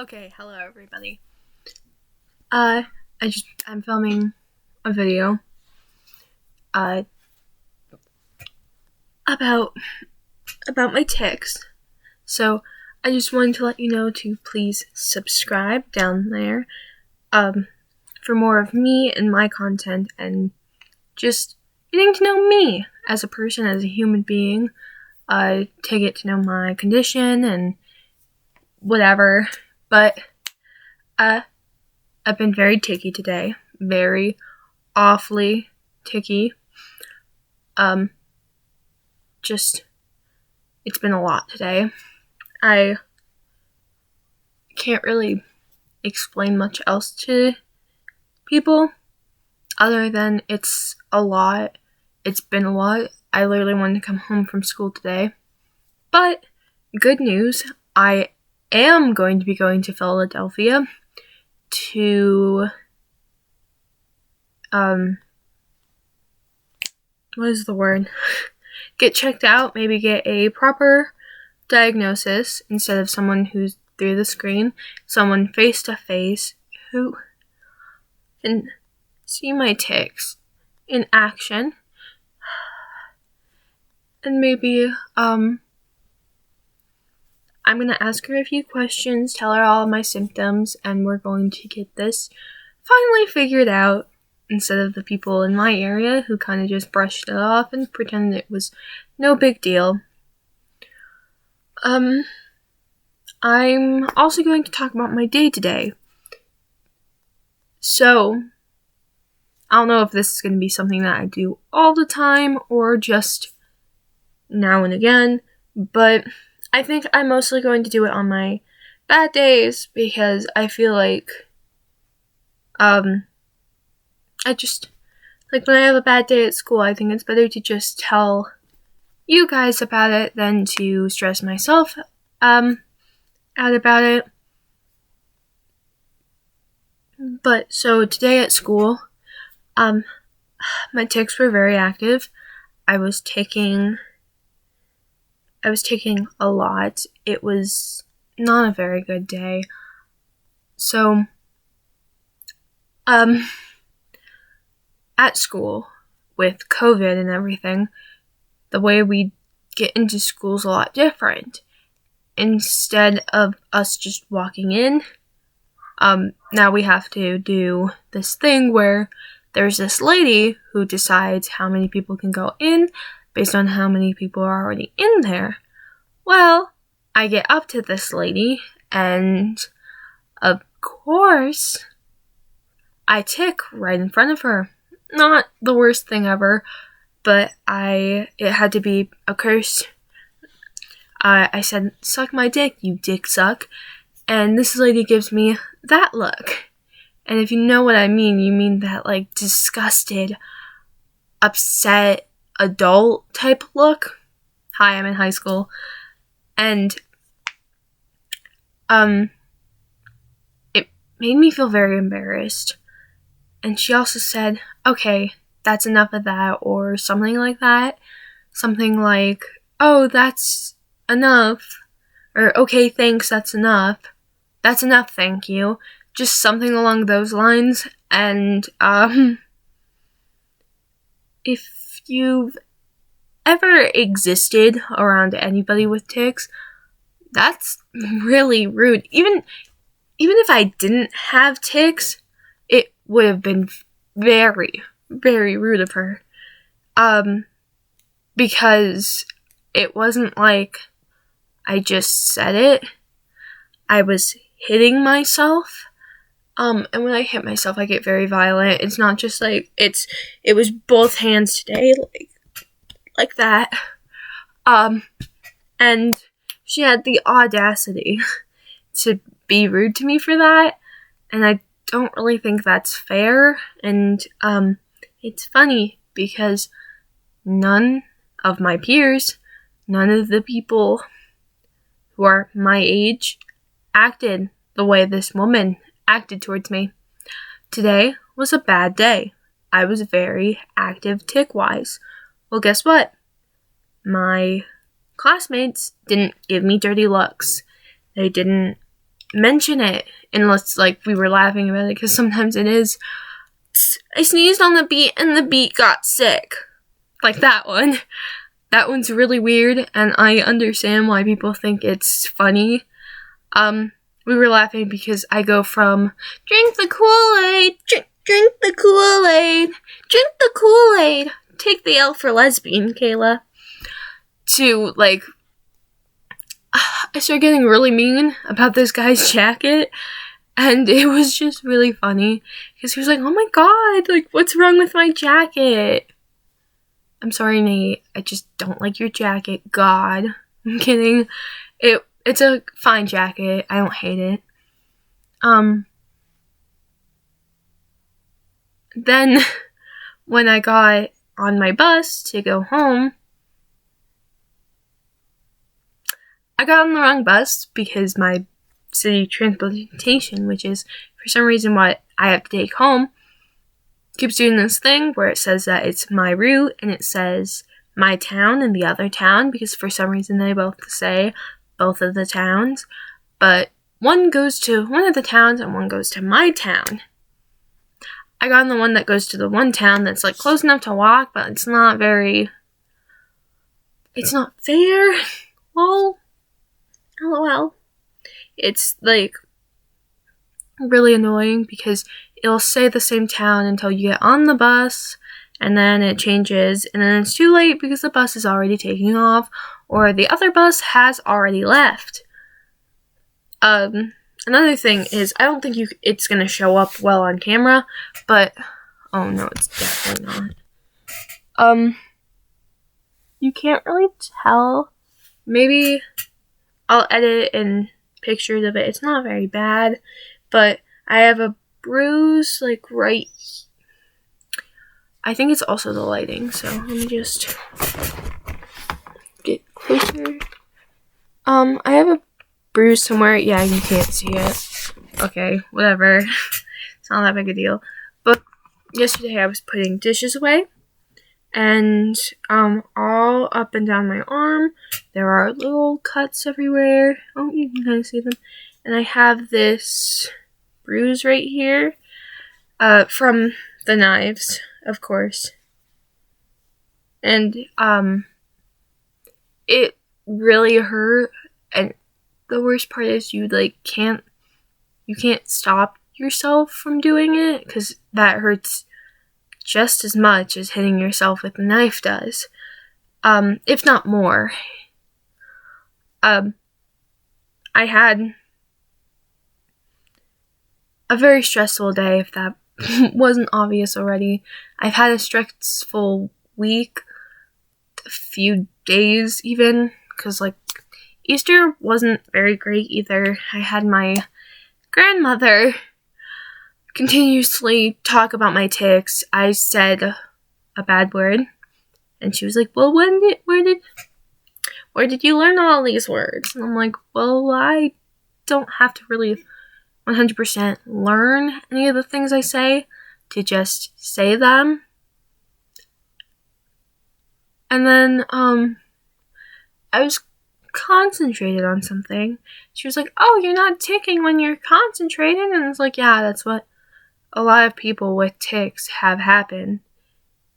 Okay, hello everybody. I'm filming a video about my tics. So I just wanted to let you know to please subscribe down there for more of me and my content and just getting to know me as a person, as a human being, to get to know my condition and whatever. But I've been very ticky today. Very awfully ticky. It's been a lot today. I can't really explain much else to people other than it's a lot. It's been a lot. I literally wanted to come home from school today. But good news, I am going to be going to Philadelphia to get checked out, maybe get a proper diagnosis instead of someone who's through the screen, someone face to face who can see my tics in action. And maybe I'm gonna ask her a few questions, tell her all of my symptoms, and we're going to get this finally figured out instead of the people in my area who kind of just brushed it off and pretended it was no big deal. I'm also going to talk about my day today. So, I don't know if this is going to be something that I do all the time or just now and again, but I think I'm mostly going to do it on my bad days because I feel like when I have a bad day at school, I think it's better to just tell you guys about it than to stress myself out about it. But so today at school, my tics were very active. I was taking a lot. It was not a very good day. So, at school, with COVID and everything, the way we get into school is a lot different. Instead of us just walking in, now we have to do this thing where there's this lady who decides how many people can go in based on how many people are already in there. Well, I get up to this lady, and of course, I tic right in front of her. Not the worst thing ever, but it had to be a curse. I said, "Suck my dick, you dick suck," and this lady gives me that look. And if you know what I mean, you mean that, like, disgusted, upset, adult type look. Hi, I'm in high school. And, it made me feel very embarrassed. And she also said, "Okay, that's enough of that," or something like that. Something like, "Oh, that's enough," or "Okay, thanks, that's enough. That's enough, thank you." Just something along those lines. And, if you've ever existed around anybody with tics, that's really rude. Even if I didn't have tics, it would have been very, very rude of her. Because it wasn't like I just said it. I was hitting myself. And when I hit myself, I get very violent. It's not just like, it was both hands today, like that. And she had the audacity to be rude to me for that. And I don't really think that's fair. And, it's funny because none of my peers, none of the people who are my age acted the way this woman acted towards me. Today was a bad day. I was very active tic-wise. Well, guess what? My classmates didn't give me dirty looks. They didn't mention it unless, like, we were laughing about it, because sometimes it is. I sneezed on the beat and the beat got sick. Like that one. That one's really weird, and I understand why people think it's funny. We were laughing because I go from drink the Kool-Aid, drink the Kool-Aid, drink the Kool-Aid, take the L for lesbian, Kayla, to, like, I started getting really mean about this guy's jacket, and it was just really funny, because he was like, oh my god, like, what's wrong with my jacket? I'm sorry, Nate, I just don't like your jacket, God. I'm kidding. It's a fine jacket, I don't hate it. Then, when I got on my bus to go home, I got on the wrong bus because my city transportation, which is for some reason what I have to take home, keeps doing this thing where it says that it's my route and it says my town and the other town, because for some reason they both say both of the towns, but one goes to one of the towns and one goes to my town. I got on the one that goes to the one town that's, like, close enough to walk, but it's not fair. Well, LOL. It's, like, really annoying because it'll say the same town until you get on the bus, and then it changes, and then it's too late because the bus is already taking off, or the other bus has already left. Another thing is, I don't think it's going to show up well on camera, but, oh no, it's definitely not. You can't really tell. Maybe I'll edit in pictures of it. It's not very bad, but I have a bruise, like, right. I think it's also the lighting, so let me just get closer. I have a bruise somewhere. Yeah, you can't see it. Okay, whatever. It's not that big a deal. But yesterday I was putting dishes away, and all up and down my arm there are little cuts everywhere. Oh, you can kind of see them. And I have this bruise right here from the knives, of course. And it really hurt, and the worst part is you can't stop yourself from doing it, because that hurts just as much as hitting yourself with a knife does, if not more. I had a very stressful day, if that wasn't obvious already. I've had a stressful week, a few days even, because, like, Easter wasn't very great either. I had my grandmother continuously talk about my tics. I said a bad word, and she was like, well, where did you learn all these words? And I'm like, well, I don't have to really 100% learn any of the things I say to just say them. And then, I was concentrated on something. She was like, oh, you're not ticking when you're concentrated? And I was like, yeah, that's what a lot of people with tics have happen.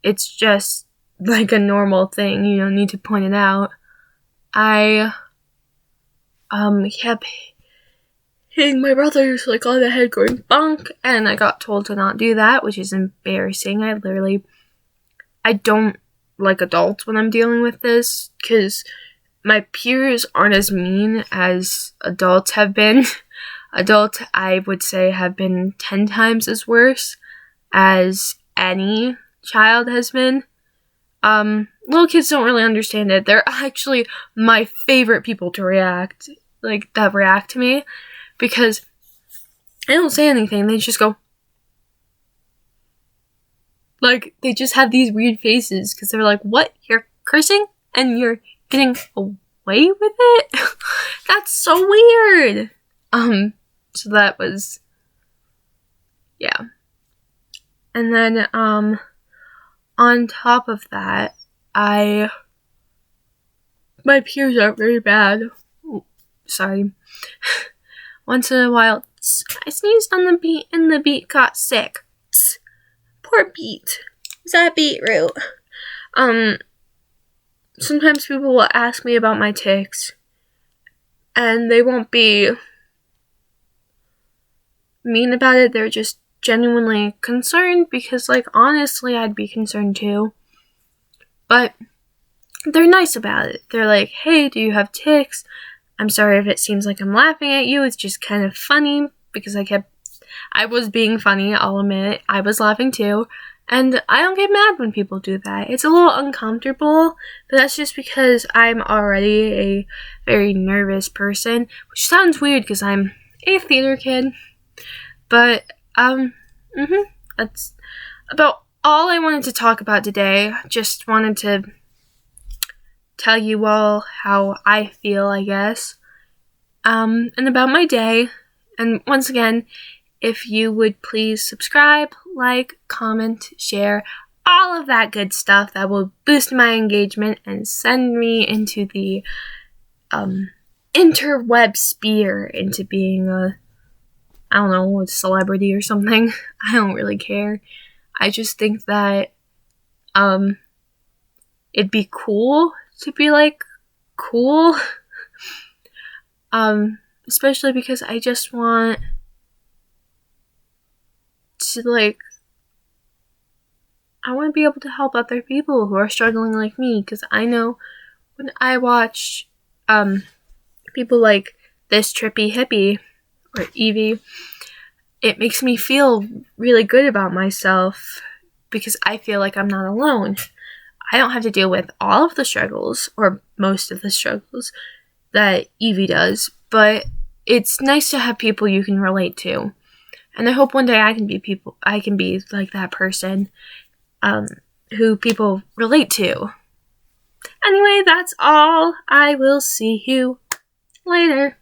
It's just like a normal thing. You don't need to point it out. I kept hitting my brothers, like, on the head going bonk, and I got told to not do that, which is embarrassing. I don't like adults when I'm dealing with this, because my peers aren't as mean as adults have been. Adults, I would say, have been 10 times as worse as any child has been. Little kids don't really understand it. They're actually my favorite people to react to me, because I don't say anything. They just go, like, they just have these weird faces, because they're like, what? You're cursing? And you're getting away with it? That's so weird. So that was, yeah. And then, on top of that, my peers are very bad. Sorry. once in a while, I sneezed on the beet and the beet got sick. Poor beet. Is that beetroot? Sometimes people will ask me about my ticks, and they won't be mean about it. They're just genuinely concerned because, like, honestly, I'd be concerned too. But they're nice about it. They're like, hey, do you have ticks? I'm sorry if it seems like I'm laughing at you. It's just kind of funny because I was being funny, I'll admit. I was laughing too. And I don't get mad when people do that. It's a little uncomfortable, but that's just because I'm already a very nervous person, which sounds weird because I'm a theater kid. But, that's about all I wanted to talk about today. Just wanted to tell you all how I feel, I guess, and about my day. And once again, if you would please subscribe, like, comment, share, all of that good stuff that will boost my engagement and send me into the interweb sphere, into being a celebrity or something. I don't really care. I just think that it'd be cool to be, like, cool. Especially because I just want to, like, I want to be able to help other people who are struggling like me, because I know when I watch people like this trippy hippie, or Evie, it makes me feel really good about myself, because I feel like I'm not alone. I don't have to deal with all of the struggles, or most of the struggles, that Evie does, but it's nice to have people you can relate to. And I hope one day I can be like that person who people relate to. Anyway, that's all. I will see you later.